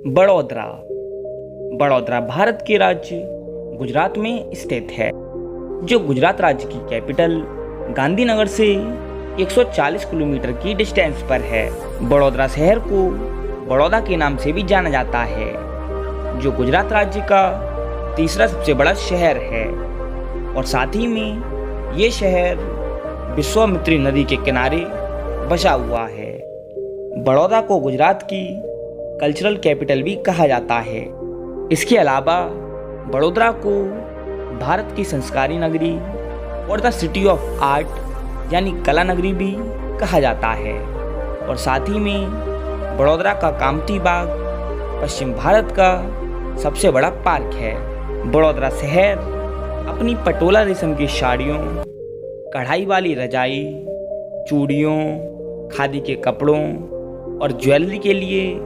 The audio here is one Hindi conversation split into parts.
बड़ौदा बड़ौदा भारत के राज्य गुजरात में स्थित है, जो गुजरात राज्य की कैपिटल गांधीनगर से 140 किलोमीटर की डिस्टेंस पर है। बड़ौदा शहर को बड़ौदा के नाम से भी जाना जाता है, जो गुजरात राज्य का तीसरा सबसे बड़ा शहर है और साथ ही में ये शहर विश्वामित्री नदी के किनारे बसा हुआ है। बड़ौदा को गुजरात की कल्चरल कैपिटल भी कहा जाता है। इसके अलावा बड़ौदा को भारत की संस्कारी नगरी और द सिटी ऑफ आर्ट यानी कला नगरी भी कहा जाता है और साथ ही में बड़ौदा का कामती बाग पश्चिम भारत का सबसे बड़ा पार्क है। बड़ौदा शहर अपनी पटोला रेशम की साड़ियों, कढ़ाई वाली रजाई, चूड़ियों, खादी के कपड़ों और ज्वेलरी के लिए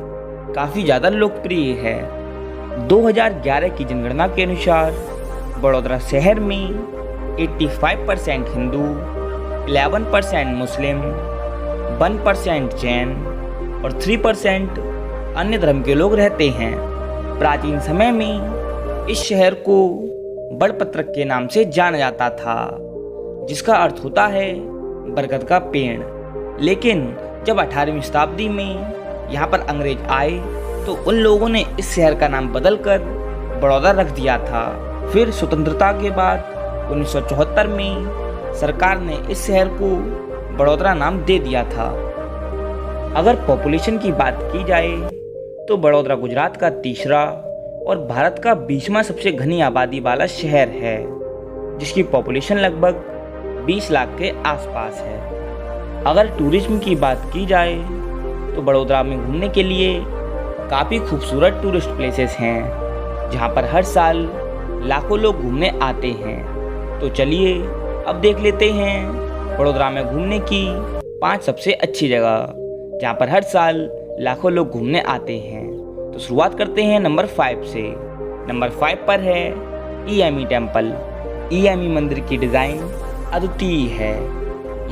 काफ़ी ज़्यादा लोकप्रिय है। 2011 की जनगणना के अनुसार बड़ौदा शहर में 85% हिंदू, 11% मुस्लिम, 1% जैन और 3% अन्य धर्म के लोग रहते हैं। प्राचीन समय में इस शहर को बड़पत्रक के नाम से जाना जाता था, जिसका अर्थ होता है बरगद का पेड़। लेकिन जब 18वीं शताब्दी में यहाँ पर अंग्रेज आए तो उन लोगों ने इस शहर का नाम बदलकर बड़ौदा रख दिया था। फिर स्वतंत्रता के बाद 1974 में सरकार ने इस शहर को बड़ौदा नाम दे दिया था। अगर पॉपुलेशन की बात की जाए तो बड़ौदा गुजरात का तीसरा और भारत का 20वां सबसे घनी आबादी वाला शहर है, जिसकी पॉपुलेशन लगभग 20 लाख के आसपास है। अगर टूरिज्म की बात की जाए तो बड़ौदा में घूमने के लिए काफ़ी खूबसूरत टूरिस्ट प्लेसेस हैं, जहां पर हर साल लाखों लोग घूमने आते हैं। तो चलिए अब देख लेते हैं बड़ौदा में घूमने की 5 सबसे अच्छी जगह, जहां पर हर साल लाखों लोग घूमने आते हैं। तो शुरुआत करते हैं नंबर 5 से। नंबर 5 पर है ईएमई टेम्पल। ईएमई मंदिर की डिज़ाइन अद्वितीय है।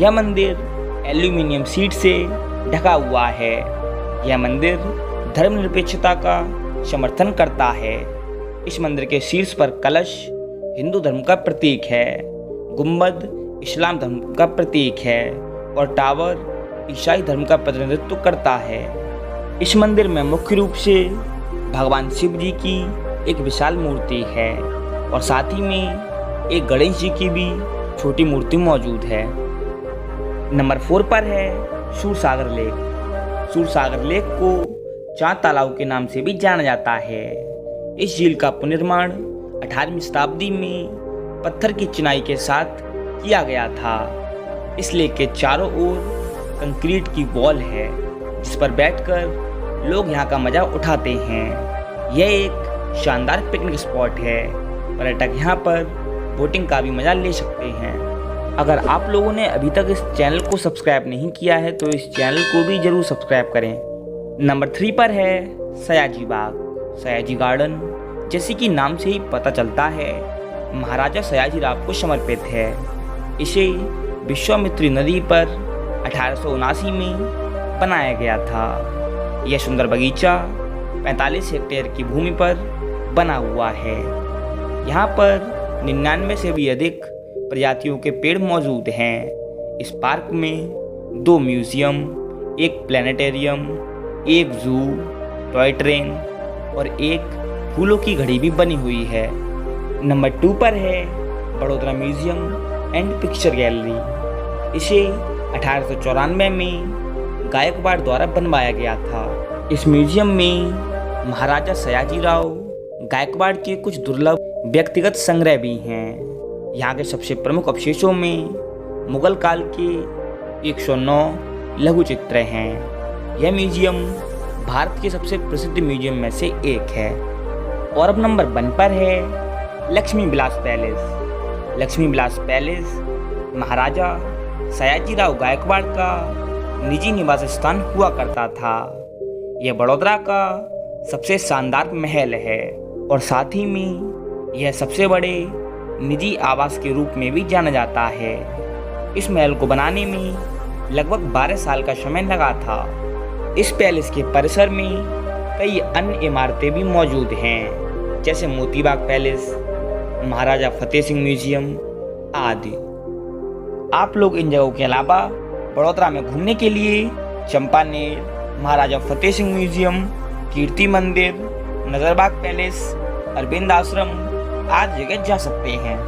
यह मंदिर एल्यूमिनियम शीट से ढका हुआ है। यह मंदिर धर्मनिरपेक्षता का समर्थन करता है। इस मंदिर के शीर्ष पर कलश हिंदू धर्म का प्रतीक है, गुंबद इस्लाम धर्म का प्रतीक है और टावर ईसाई धर्म का प्रतिनिधित्व करता है। इस मंदिर में मुख्य रूप से भगवान शिव जी की एक विशाल मूर्ति है और साथ ही में एक गणेश जी की भी छोटी मूर्ति मौजूद है। नंबर 4 पर है सूरसागर लेक। सूरसागर लेक को चांद तालाब के नाम से भी जाना जाता है। इस झील का पुनर्निर्माण 18वीं शताब्दी में पत्थर की चिनाई के साथ किया गया था। इस लेक के चारों ओर कंक्रीट की वॉल है, जिस पर बैठकर लोग यहाँ का मजा उठाते हैं। यह एक शानदार पिकनिक स्पॉट है। पर्यटक यहाँ पर बोटिंग का भी मजा ले सकते हैं। अगर आप लोगों ने अभी तक इस चैनल को सब्सक्राइब नहीं किया है तो इस चैनल को भी जरूर सब्सक्राइब करें। नंबर 3 पर है सयाजी बाग। सयाजी गार्डन, जैसे कि नाम से ही पता चलता है, महाराजा सयाजीराव को समर्पित है। इसे विश्वामित्री नदी पर 1879 में बनाया गया था। यह सुंदर बगीचा 45 हेक्टेयर की भूमि पर बना हुआ है। यहाँ पर 99 से भी अधिक प्रजातियों के पेड़ मौजूद हैं। इस पार्क में 2 म्यूजियम, एक प्लानिटेरियम, एक जू, टॉय ट्रेन और एक फूलों की घड़ी भी बनी हुई है। नंबर 2 पर है Baroda museum and picture gallery. इसे 1894 में गायकवाड़ द्वारा बनवाया गया था। इस म्यूजियम में महाराजा सयाजीराव गायकवाड़ के कुछ दुर्लभ व्यक्तिगत संग्रह भी हैं। यहाँ के सबसे प्रमुख अवशेषों में मुगल काल के 109 लघु चित्र हैं। यह म्यूजियम भारत के सबसे प्रसिद्ध म्यूजियम में से एक है। और अब नंबर 1 पर है लक्ष्मी विलास पैलेस। लक्ष्मी विलास पैलेस महाराजा सयाजीराव गायकवाड़ का निजी निवास स्थान हुआ करता था। यह बड़ौदा का सबसे शानदार महल है और साथ ही में यह सबसे बड़े निजी आवास के रूप में भी जाना जाता है। इस महल को बनाने में लगभग 12 साल का समय लगा था। इस पैलेस के परिसर में कई अन्य इमारतें भी मौजूद हैं, जैसे मोती बाग पैलेस, महाराजा फतेह सिंह म्यूजियम आदि। आप लोग इन जगहों के अलावा बड़ौदा में घूमने के लिए चंपानेर, महाराजा फतेह सिंह म्यूजियम, कीर्ति मंदिर, नजरबाग पैलेस, अरविंद आश्रम आदि जगह जा सकते हैं।